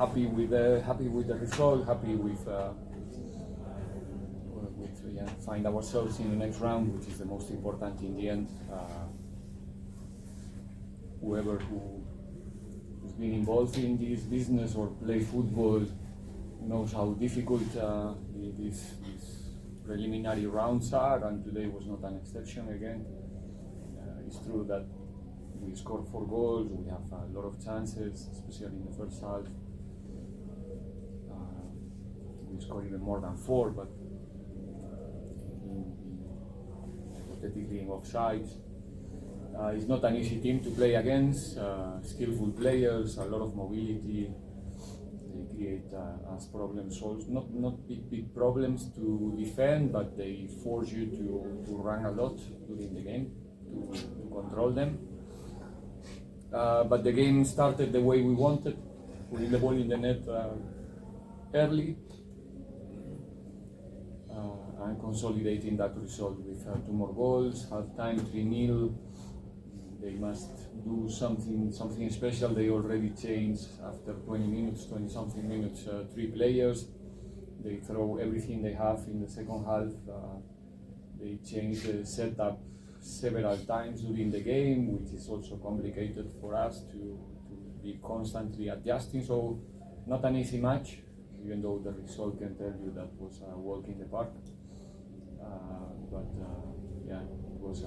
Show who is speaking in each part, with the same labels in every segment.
Speaker 1: happy with the result, happy with find ourselves in the next round, which is the most important in the end. Whoever who's been involved in this business or play football knows how difficult these preliminary rounds are, and today was not an exception again. It's true that we scored 4 goals, we have a lot of chances, especially in the first half. We scored even more than 4, but hypothetically in offside. It's not an easy team to play against, skillful players, a lot of mobility. They create as problem solves, not big problems to defend, but they force you to run a lot during the game, to control them. But the game started the way we wanted, putting the ball in the net early, and consolidating that result with 2 more goals, half-time 3-0. They must do something special. They already changed after 20-something minutes, 3 players. They throw everything they have in the second half. They change the setup several times during the game, which is also complicated for us to be constantly adjusting. So not an easy match, even though the result can tell you that was a walk in the park. It was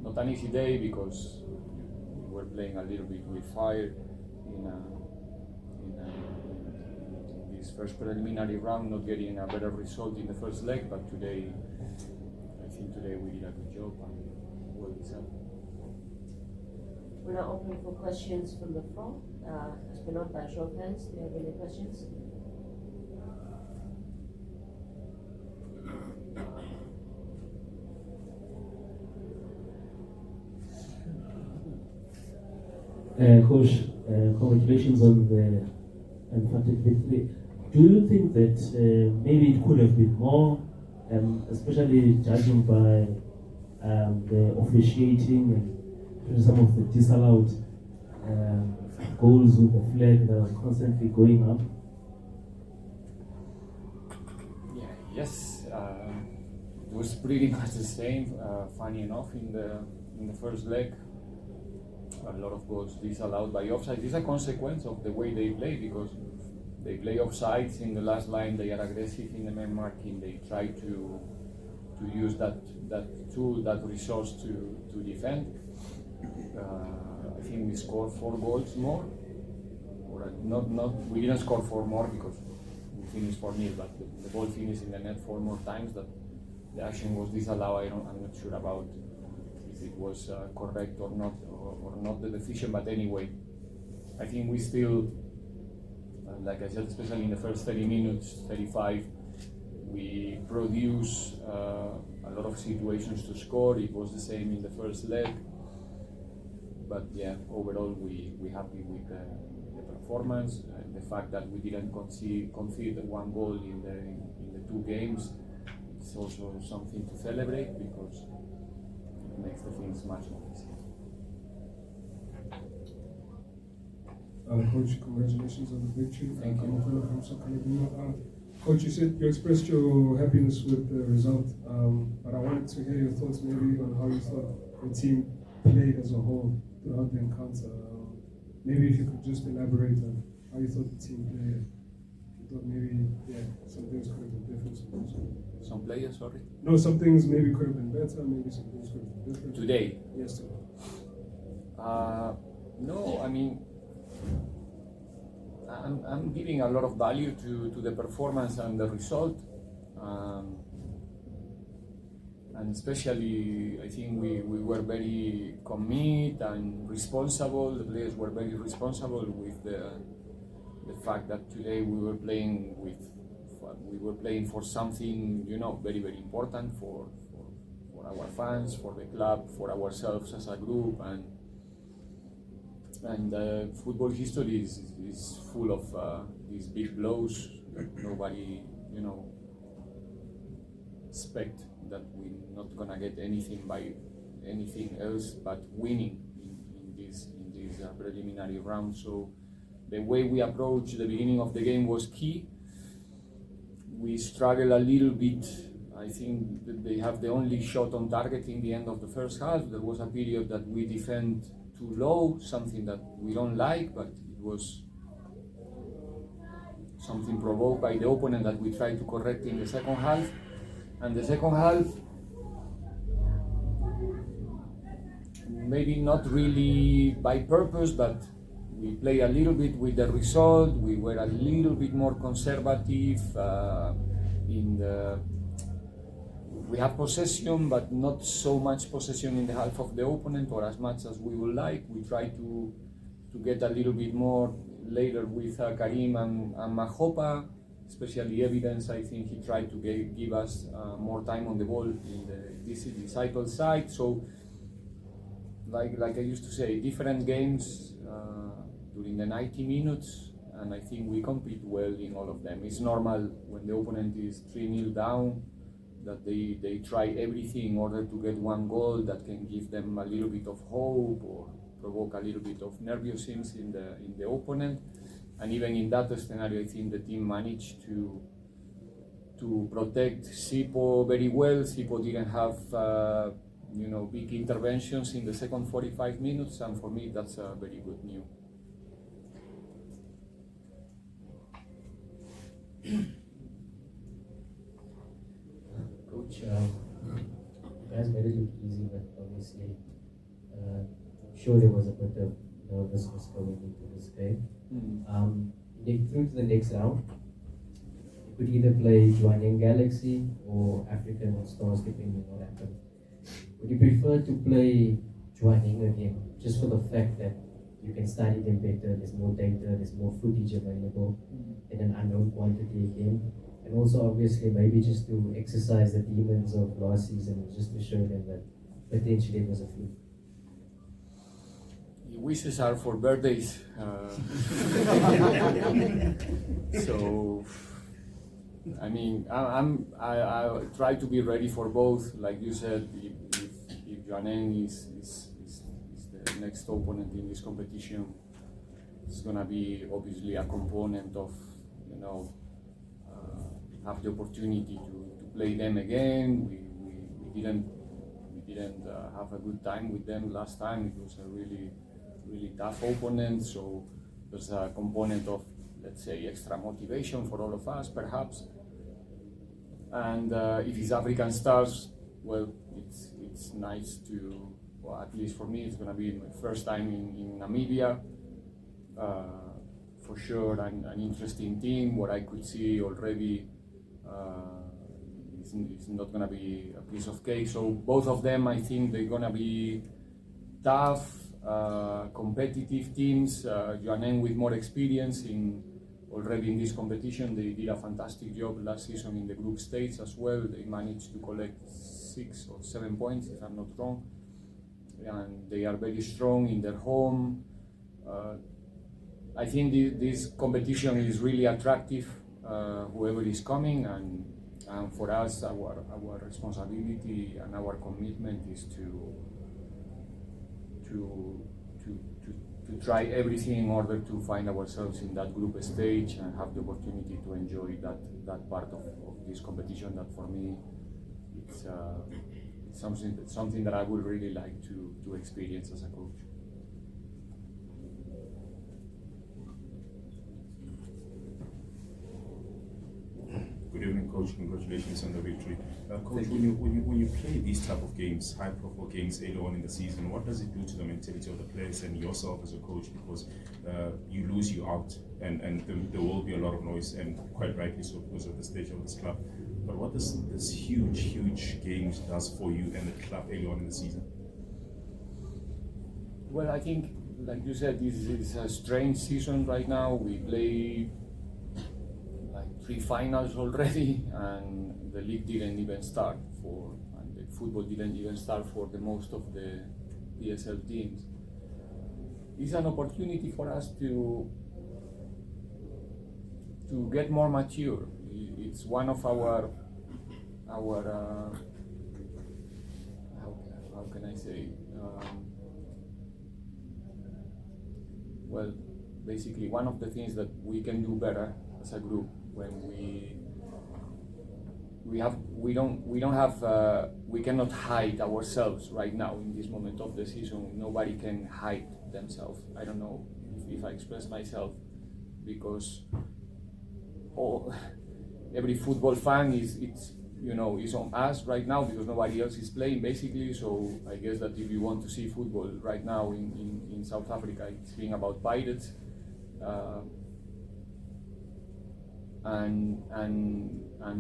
Speaker 1: not an easy day because we were playing a little bit with fire in this first preliminary round, not getting a better result in the first leg, but today, I think today we did a good job and well deserved.
Speaker 2: We're now open for questions from the floor. As per not by show of hands, do you have any questions?
Speaker 3: Coach, congratulations on the emphatic victory. Do you think that maybe it could have been more, especially judging by the officiating and some of the disallowed goals with the flag that was constantly going up?
Speaker 1: Yes, it was pretty much the same. Funny enough, in the first leg, a lot of goals disallowed by offside. It's a consequence of the way they play, because they play offsides in the last line. They are aggressive in the man marking. They try to use that tool, that resource to defend. I think we scored 4 goals more, or not. We didn't score 4 more because we finished 4-0, but the ball finished in the net 4 more times. That the action was disallowed. I'm not sure about if it was correct or not the decision, but anyway, I think we still, like I said, especially in the first 30 minutes, 35, we produce a lot of situations to score. It was the same in the first leg, but yeah, overall we happy with the performance. The fact that we didn't concede 1 goal in the 2 games, it's also something to celebrate because it makes the things much more easier.
Speaker 4: Coach, congratulations on the victory.
Speaker 1: Thank you.
Speaker 4: Coach, you expressed your happiness with the result, but I wanted to hear your thoughts maybe on how you thought the team played as a whole throughout the encounter. Maybe if you could just elaborate on how you thought the team played. You thought maybe, some things could have been different.
Speaker 1: Some players, sorry?
Speaker 4: No, some things maybe could have been better, maybe some things could have been different.
Speaker 1: Today?
Speaker 4: Yes, today.
Speaker 1: No, I mean, I'm giving a lot of value to the performance and the result, and especially I think we were very committed and responsible. The players were very responsible with the fact that today we were playing for something very, very important for our fans, for the club, for ourselves as a group, and football history is full of these big blows that nobody expect that we're not gonna get anything by anything else but winning in this preliminary round. So the way we approached the beginning of the game was key. We struggled a little bit. I think that they have the only shot on target in the end of the first half. There was a period that we defend too low, something that we don't like, but it was something provoked by the opponent that we tried to correct in the second half. And the second half, maybe not really by purpose, but we play a little bit with the result. We were a little bit more conservative we have possession, but not so much possession in the half of the opponent, or as much as we would like. We try to get a little bit more later with Karim and Mahopa, especially evidence. I think he tried to give us more time on the ball in the disciple side. So, like I used to say, different games during the 90 minutes, and I think we compete well in all of them. It's normal when the opponent is 3-0 down that they try everything in order to get one goal that can give them a little bit of hope or provoke a little bit of nervousness in the opponent. And even in that scenario, I think the team managed to protect Sipo very well. Sipo didn't have big interventions in the second 45 minutes, and for me that's a very good news.
Speaker 5: Coach, you guys made it look easy, but obviously, I'm sure there was a bit of nervousness going into this game. Through to the next round, you could either play Jwaneng Galaxy or African All Stars, depending on what happens. Would you prefer to play Jwaneng again, just for the fact that you can study them better, there's more data, there's more footage available in an unknown quantity again? And also, obviously, maybe just to exercise the demons of last season, just to show them that potentially it was a fluke.
Speaker 1: Wishes are for birthdays. So, I mean, I try to be ready for both. Like you said, if Jwaneng is the next opponent in this competition, it's gonna be obviously a component of, have the opportunity to play them again. We didn't have a good time with them last time. It was a really tough opponent, so there's a component of, let's say, extra motivation for all of us, perhaps. And if it's African Stars, well, it's nice to, well, at least for me, it's gonna be my first time in Namibia. For sure, an interesting team. What I could see already, it's not gonna be a piece of cake. So both of them, I think they're gonna be tough, competitive teams. Jwaneng with more experience already in this competition. They did a fantastic job last season in the group stage as well. They managed to collect 6 or 7 points, if I'm not wrong. And they are very strong in their home. I think this competition is really attractive, whoever is coming, and for us, our responsibility and our commitment is to try everything in order to find ourselves in that group stage and have the opportunity to enjoy that part of this competition. That for me, it's something that I would really like to experience as a coach.
Speaker 6: Good evening, Coach. Congratulations on the victory. Coach, when you play these type of games, high-profile games early on in the season, what does it do to the mentality of the players and yourself as a coach? Because you lose, you out, and there will be a lot of noise, and quite rightly so because of the stage of this club. But what does this huge games does for you and the club early on in the season?
Speaker 1: Well, I think, like you said, this is a strange season right now. We play 3 finals already, and the league didn't even start and the football didn't even start for the most of the PSL teams. It's an opportunity for us to get more mature. It's one of our how can I say, well, basically one of the things that we can do better as a group when we cannot hide ourselves right now in this moment of the season. Nobody can hide themselves. I don't know if I express myself, because every football fan is on us right now because nobody else is playing basically. So I guess that if you want to see football right now in South Africa, it's being about Pirates. And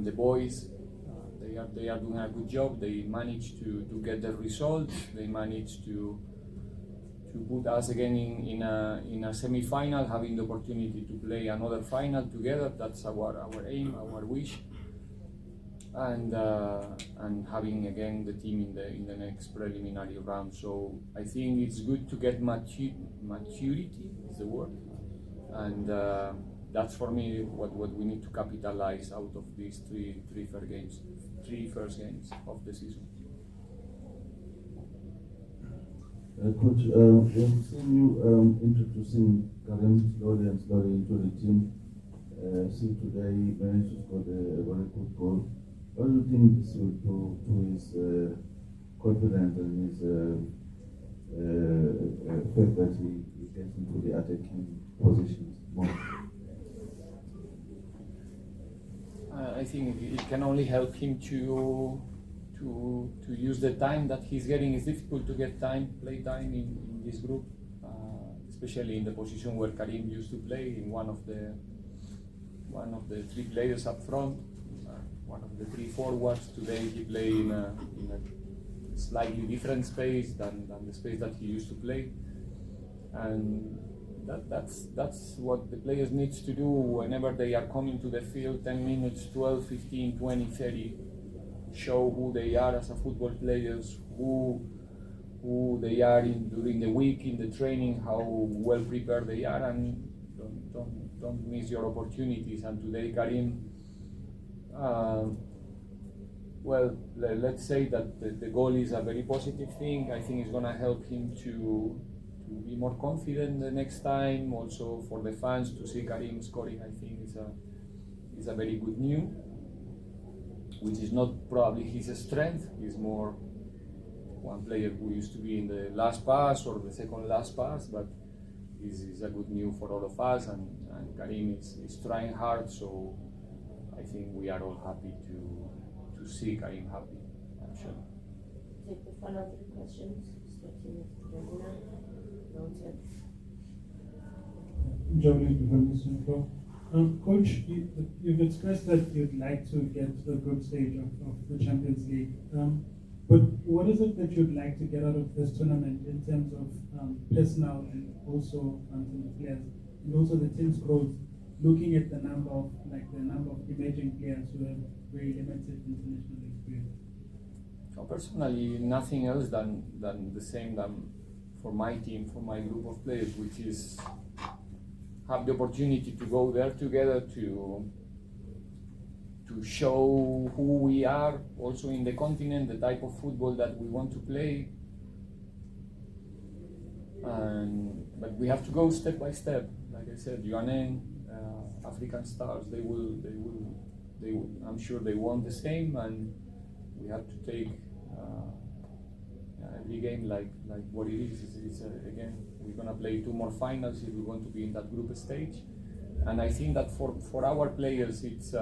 Speaker 1: the boys, they are doing a good job. They managed to get the results. They managed to put us again in a semi-final, having the opportunity to play another final together. That's our aim, our wish, and having again the team in the next preliminary round. So I think it's good to get maturity is the word, and that's for me what we need to capitalize out of these three first games of the season.
Speaker 7: Coach, we've seen you introducing Karim slowly into the team. See today he managed to score a very good goal. What do you think this will do to his confidence and his fact that he gets into the attacking positions more?
Speaker 1: I think it can only help him to use the time that he's getting. It's difficult to get play time in this group, especially in the position where Karim used to play, in one of the three players up front, one of the three forwards. Today he played in a slightly different space than the space that he used to play, and that's what the players need to do whenever they are coming to the field. 10 minutes, 12, 15, 20, 30. Show who they are as a football players, who they are during the week in the training, how well prepared they are, and don't miss your opportunities. And today Karim, well, let's say that the goal is a very positive thing. I think it's gonna help him to be more confident the next time. Also for the fans to see Karim scoring, I think is a very good news, which is not probably his strength. He's more one player who used to be in the last pass or the second last pass, but is a good news for all of us, and Karim is trying hard, so I think we are all happy to see Karim happy, I'm sure.
Speaker 2: Take the final three questions, starting with Jwaneng.
Speaker 8: Jwaneng from Eastern Pro. Coach, you've expressed that you'd like to get to the group stage of the Champions League. But what is it that you'd like to get out of this tournament in terms of personnel and also the players, and also the team's growth, looking at the number of emerging players who have very limited international experience?
Speaker 1: Personally, nothing else than the same for my team, for my group of players, which is have the opportunity to go there together to show who we are also in the continent, the type of football that we want to play, but we have to go step by step. Like I said, Jwaneng, African Stars, they will. I'm sure they want the same, and we have to take every game like what it is. Again, we're gonna play 2 more finals if we want to be in that group stage, and I think that for our players it's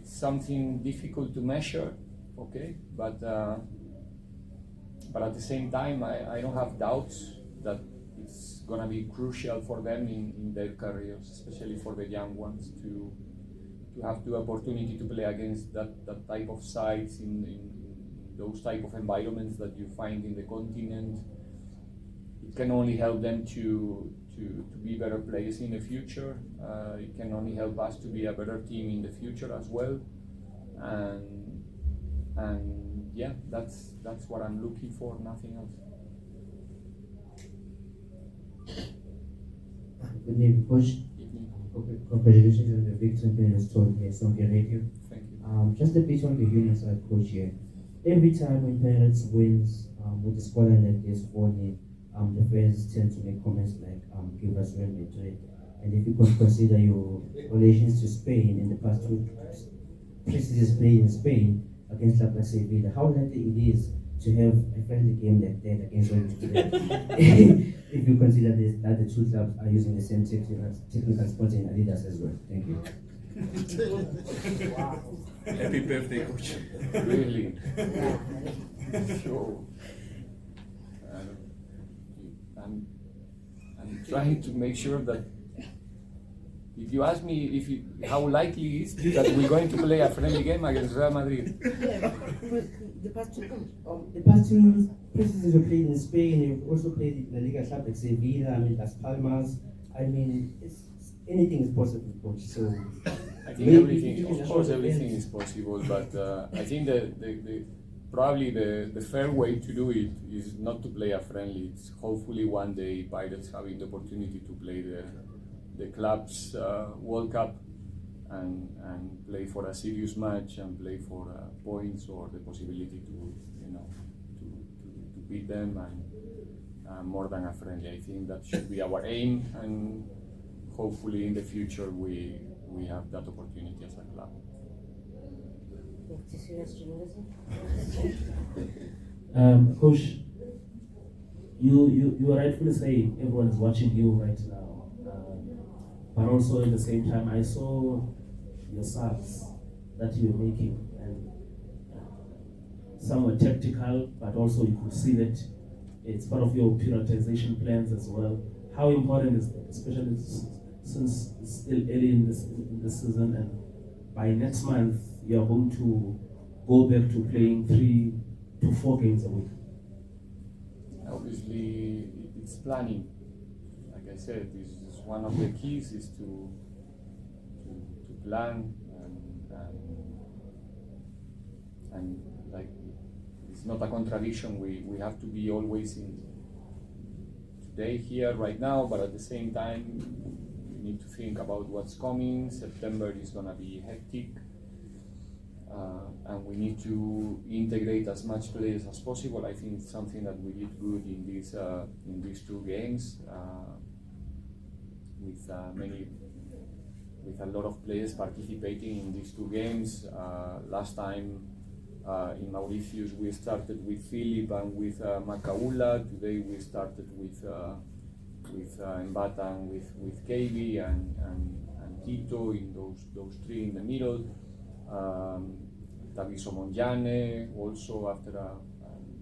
Speaker 1: something difficult to measure, okay, but at the same time I don't have doubts that it's gonna be crucial for them in their careers, especially for the young ones, to have the opportunity to play against that type of sides in those type of environments that you find in the continent. It can only help them to be better players in the future. It can only help us to be a better team in the future as well. And yeah, that's what I'm looking for, nothing else.
Speaker 5: Good evening, Coach. Congratulations on the victory being installed here, Saudi Arabia.
Speaker 1: Thank you.
Speaker 5: Just a bit on the human side, Coach, here. Every time when Pirates wins with the scoreline like this, 4-0,
Speaker 9: the fans tend to make comments like give us Real Madrid. And if you could consider your relations to Spain in the past two preseasons played in Spain against La Sevilla, how likely it is to have a friendly game like that against Real Madrid? If you consider this, that the two clubs are using the same technical sponsor in Adidas as well. Thank you.
Speaker 2: Wow.
Speaker 6: Happy birthday, coach.
Speaker 1: Really? So, I'm trying to make sure that if you ask me how likely is that we're going to play a friendly game against Real Madrid.
Speaker 9: Yeah, but the past two preseasons you played in Spain, you've also played in La Liga club like Sevilla, I mean Las Palmas. I mean, anything is possible, coach. So
Speaker 1: I think everything, of course, everything is possible, but I think probably the fair way to do it is not to play a friendly. It's hopefully one day Pirates having the opportunity to play the club's World Cup and play for a serious match and play for points or the possibility to beat them and more than a friendly. I think that should be our aim, and hopefully in the future we have that opportunity as a club.
Speaker 3: Coach, you are rightfully saying everyone is watching you right now, but also at the same time I saw your subs that you were making, and some were tactical, but also you could see that it's part of your periodization plans as well. How important is that, especially since it's still early in this season, and by next month you're going to go back to playing 3 to 4 games a week?
Speaker 1: Obviously, it's planning. Like I said, this is one of the keys is to plan and like it's not a contradiction. We have to be always in today here right now, but at the same time we need to think about what's coming. September is gonna be hectic. And we need to integrate as much players as possible. I think it's something that we did good in these 2 games with a lot of players participating in these 2 games. Last time in Mauritius we started with Philip and with Makaula. Today we started with Mbata and with KB and Tito in those 3 in the middle. Taviso Monjane also after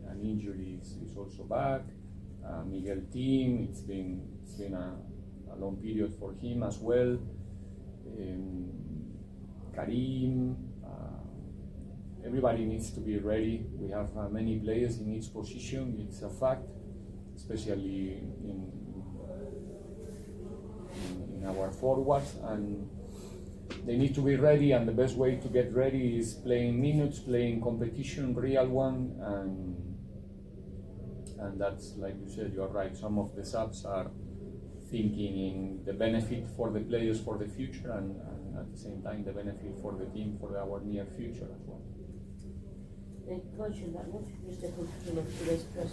Speaker 1: an injury is also back. Miguel Team, it's been a long period for him as well. Karim, everybody needs to be ready. We have many players in each position, it's a fact, especially in our forwards, and they need to be ready, and the best way to get ready is playing minutes, playing competition, real one, and that's, like you said, you're right, some of the subs are thinking in the benefit for the players for the future, and at the same time the benefit for the team for our near future as well.
Speaker 2: Coach, what is the conclusion of today's press